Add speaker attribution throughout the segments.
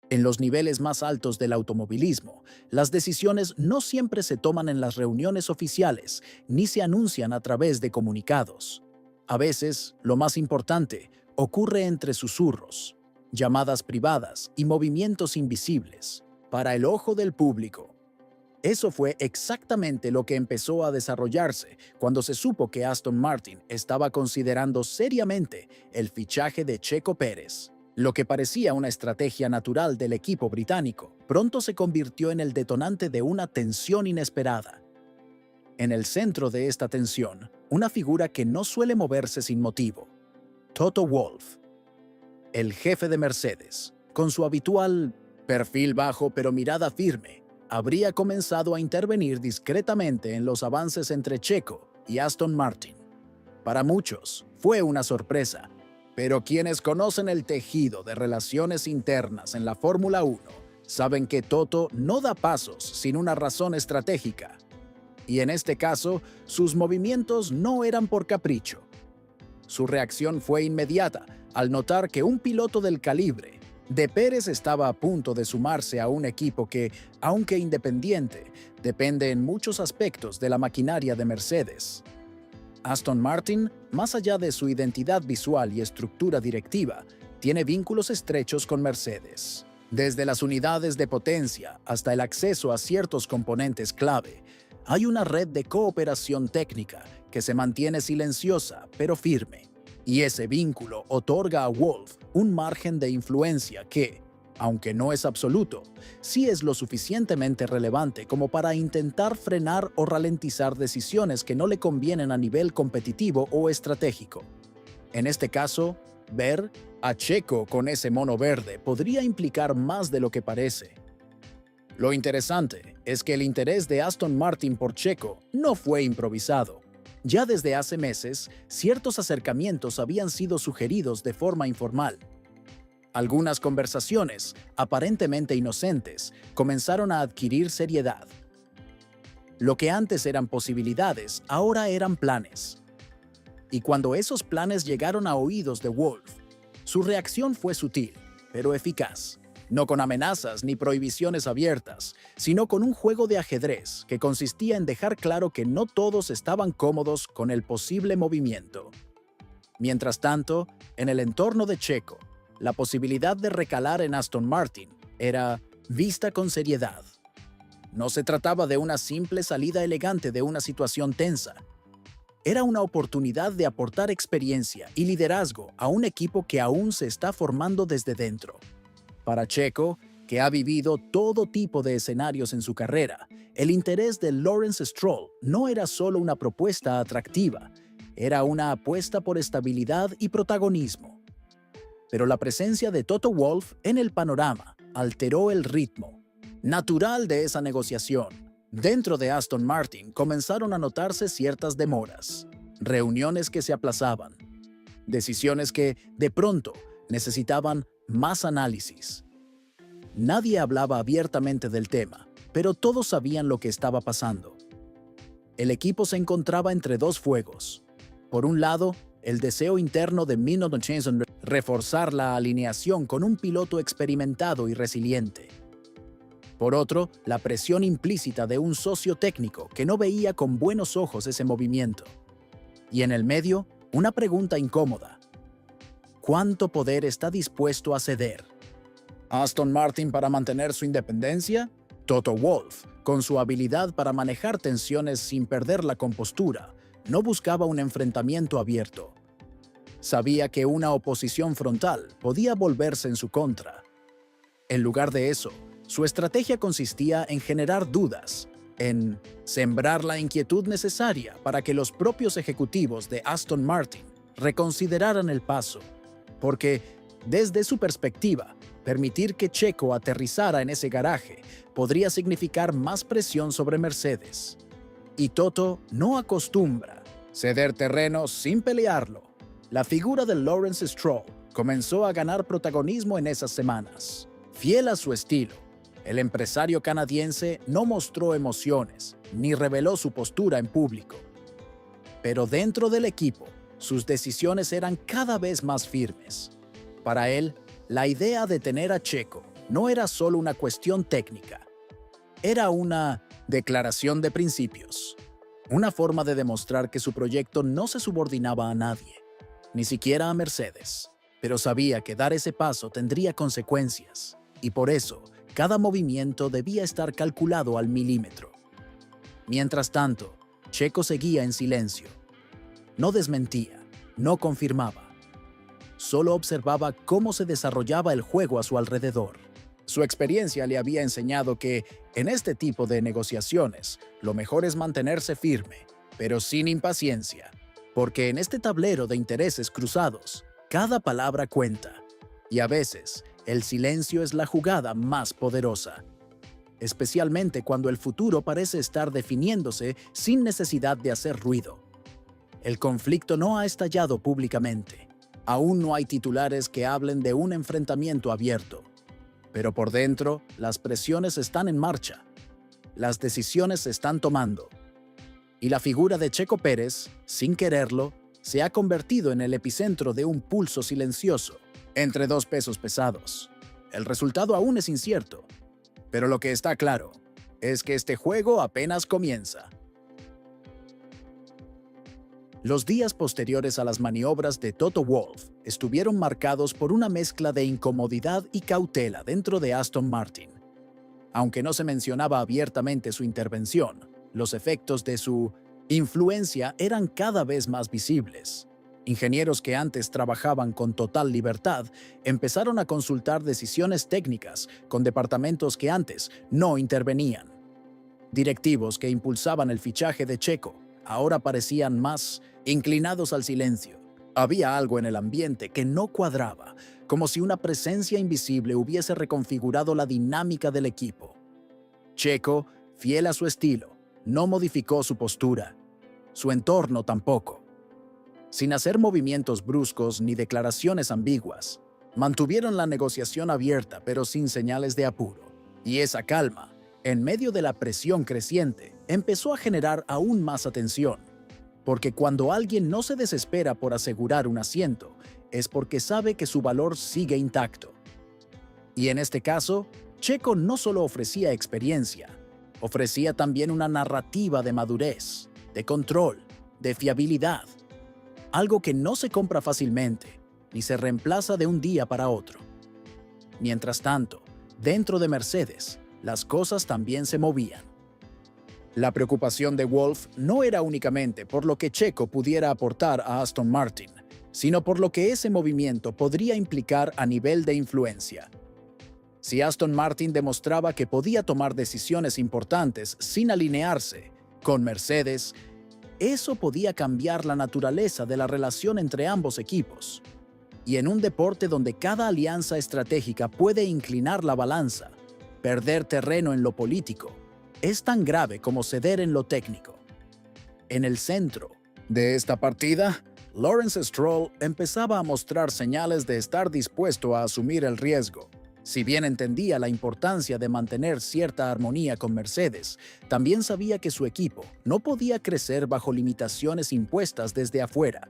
Speaker 1: En los niveles más altos del automovilismo, las decisiones no siempre se toman en las reuniones oficiales ni se anuncian a través de comunicados. A veces, lo más importante ocurre entre susurros, llamadas privadas y movimientos invisibles, para el ojo del público. Eso fue exactamente lo que empezó a desarrollarse cuando se supo que Aston Martin estaba considerando seriamente el fichaje de Checo Pérez. Lo que parecía una estrategia natural del equipo británico, pronto se convirtió en el detonante de una tensión inesperada. En el centro de esta tensión, una figura que no suele moverse sin motivo: Toto Wolff, el jefe de Mercedes. Con su habitual perfil bajo pero mirada firme, habría comenzado a intervenir discretamente en los avances entre Checo y Aston Martin. Para muchos, fue una sorpresa, pero quienes conocen el tejido de relaciones internas en la Fórmula 1 saben que Toto no da pasos sin una razón estratégica. Y en este caso, sus movimientos no eran por capricho. Su reacción fue inmediata al notar que un piloto del calibre de Pérez estaba a punto de sumarse a un equipo que, aunque independiente, depende en muchos aspectos de la maquinaria de Mercedes. Aston Martin, más allá de su identidad visual y estructura directiva, tiene vínculos estrechos con Mercedes. Desde las unidades de potencia hasta el acceso a ciertos componentes clave, hay una red de cooperación técnica que se mantiene silenciosa pero firme. Y ese vínculo otorga a Wolff un margen de influencia que, aunque no es absoluto, sí es lo suficientemente relevante como para intentar frenar o ralentizar decisiones que no le convienen a nivel competitivo o estratégico. En este caso, ver a Checo con ese mono verde podría implicar más de lo que parece. Lo interesante es que el interés de Aston Martin por Checo no fue improvisado. Ya desde hace meses, ciertos acercamientos habían sido sugeridos de forma informal. Algunas conversaciones, aparentemente inocentes, comenzaron a adquirir seriedad. Lo que antes eran posibilidades, ahora eran planes. Y cuando esos planes llegaron a oídos de Wolff, su reacción fue sutil, pero eficaz. No con amenazas ni prohibiciones abiertas, sino con un juego de ajedrez que consistía en dejar claro que no todos estaban cómodos con el posible movimiento. Mientras tanto, en el entorno de Checo, la posibilidad de recalar en Aston Martin era vista con seriedad. No se trataba de una simple salida elegante de una situación tensa. Era una oportunidad de aportar experiencia y liderazgo a un equipo que aún se está formando desde dentro. Para Checo, que ha vivido todo tipo de escenarios en su carrera, el interés de Lawrence Stroll no era solo una propuesta atractiva, era una apuesta por estabilidad y protagonismo. Pero la presencia de Toto Wolff en el panorama alteró el ritmo natural de esa negociación. Dentro de Aston Martin comenzaron a notarse ciertas demoras, reuniones que se aplazaban, decisiones que, de pronto, necesitaban más análisis. Nadie hablaba abiertamente del tema, pero todos sabían lo que estaba pasando. El equipo se encontraba entre dos fuegos. Por un lado, el deseo interno de Minot Johnson de reforzar la alineación con un piloto experimentado y resiliente. Por otro, la presión implícita de un socio técnico que no veía con buenos ojos ese movimiento. Y en el medio, una pregunta incómoda: ¿cuánto poder está dispuesto a ceder? ¿Aston Martin para mantener su independencia? Toto Wolff, con su habilidad para manejar tensiones sin perder la compostura, no buscaba un enfrentamiento abierto. Sabía que una oposición frontal podía volverse en su contra. En lugar de eso, su estrategia consistía en generar dudas, en sembrar la inquietud necesaria para que los propios ejecutivos de Aston Martin reconsideraran el paso. Porque, desde su perspectiva, permitir que Checo aterrizara en ese garaje podría significar más presión sobre Mercedes. Y Toto no acostumbra ceder terreno sin pelearlo. La figura de Lawrence Stroll comenzó a ganar protagonismo en esas semanas. Fiel a su estilo, el empresario canadiense no mostró emociones ni reveló su postura en público. Pero dentro del equipo, sus decisiones eran cada vez más firmes. Para él, la idea de tener a Checo no era solo una cuestión técnica. Era una declaración de principios. Una forma de demostrar que su proyecto no se subordinaba a nadie, ni siquiera a Mercedes. Pero sabía que dar ese paso tendría consecuencias, y por eso, cada movimiento debía estar calculado al milímetro. Mientras tanto, Checo seguía en silencio. No desmentía, no confirmaba. Solo observaba cómo se desarrollaba el juego a su alrededor. Su experiencia le había enseñado que, en este tipo de negociaciones, lo mejor es mantenerse firme, pero sin impaciencia, porque en este tablero de intereses cruzados, cada palabra cuenta, y a veces el silencio es la jugada más poderosa, especialmente cuando el futuro parece estar definiéndose sin necesidad de hacer ruido. El conflicto no ha estallado públicamente. Aún no hay titulares que hablen de un enfrentamiento abierto. Pero por dentro, las presiones están en marcha. Las decisiones se están tomando. Y la figura de Checo Pérez, sin quererlo, se ha convertido en el epicentro de un pulso silencioso entre dos pesos pesados. El resultado aún es incierto, pero lo que está claro es que este juego apenas comienza. Los días posteriores a las maniobras de Toto Wolff estuvieron marcados por una mezcla de incomodidad y cautela dentro de Aston Martin. Aunque no se mencionaba abiertamente su intervención, los efectos de su influencia eran cada vez más visibles. Ingenieros que antes trabajaban con total libertad empezaron a consultar decisiones técnicas con departamentos que antes no intervenían. Directivos que impulsaban el fichaje de Checo ahora parecían más inclinados al silencio. Había algo en el ambiente que no cuadraba, como si una presencia invisible hubiese reconfigurado la dinámica del equipo. Checo, fiel a su estilo, no modificó su postura. Su entorno tampoco. Sin hacer movimientos bruscos ni declaraciones ambiguas, mantuvieron la negociación abierta pero sin señales de apuro. Y esa calma, en medio de la presión creciente, empezó a generar aún más atención. Porque cuando alguien no se desespera por asegurar un asiento, es porque sabe que su valor sigue intacto. Y en este caso, Checo no solo ofrecía experiencia, ofrecía también una narrativa de madurez, de control, de fiabilidad. Algo que no se compra fácilmente, ni se reemplaza de un día para otro. Mientras tanto, dentro de Mercedes, las cosas también se movían. La preocupación de Wolff no era únicamente por lo que Checo pudiera aportar a Aston Martin, sino por lo que ese movimiento podría implicar a nivel de influencia. Si Aston Martin demostraba que podía tomar decisiones importantes sin alinearse con Mercedes, eso podía cambiar la naturaleza de la relación entre ambos equipos. Y en un deporte donde cada alianza estratégica puede inclinar la balanza, perder terreno en lo político es tan grave como ceder en lo técnico. En el centro de esta partida, Lawrence Stroll empezaba a mostrar señales de estar dispuesto a asumir el riesgo. Si bien entendía la importancia de mantener cierta armonía con Mercedes, también sabía que su equipo no podía crecer bajo limitaciones impuestas desde afuera.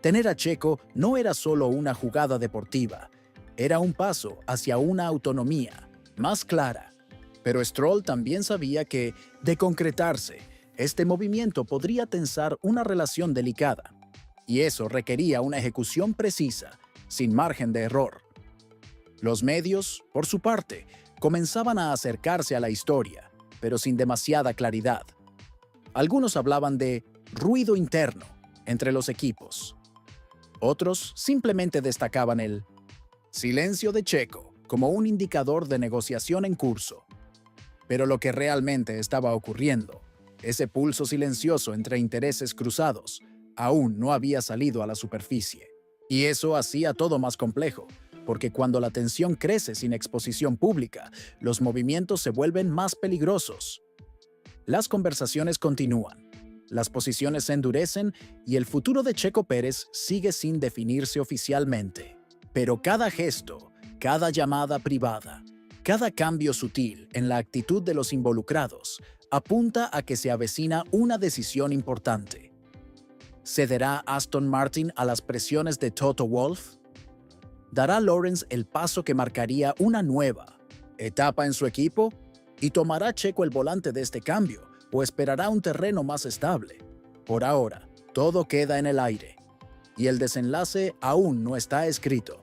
Speaker 1: Tener a Checo no era solo una jugada deportiva, era un paso hacia una autonomía más clara. Pero Stroll también sabía que, de concretarse, este movimiento podría tensar una relación delicada, y eso requería una ejecución precisa, sin margen de error. Los medios, por su parte, comenzaban a acercarse a la historia, pero sin demasiada claridad. Algunos hablaban de ruido interno entre los equipos. Otros simplemente destacaban el silencio de Checo como un indicador de negociación en curso. Pero lo que realmente estaba ocurriendo, ese pulso silencioso entre intereses cruzados, aún no había salido a la superficie. Y eso hacía todo más complejo, porque cuando la tensión crece sin exposición pública, los movimientos se vuelven más peligrosos. Las conversaciones continúan, las posiciones se endurecen y el futuro de Checo Pérez sigue sin definirse oficialmente. Pero cada gesto, cada llamada privada, cada cambio sutil en la actitud de los involucrados apunta a que se avecina una decisión importante. ¿Cederá Aston Martin a las presiones de Toto Wolff? ¿Dará Lawrence el paso que marcaría una nueva etapa en su equipo? ¿Y tomará Checo el volante de este cambio o esperará un terreno más estable? Por ahora, todo queda en el aire y el desenlace aún no está escrito.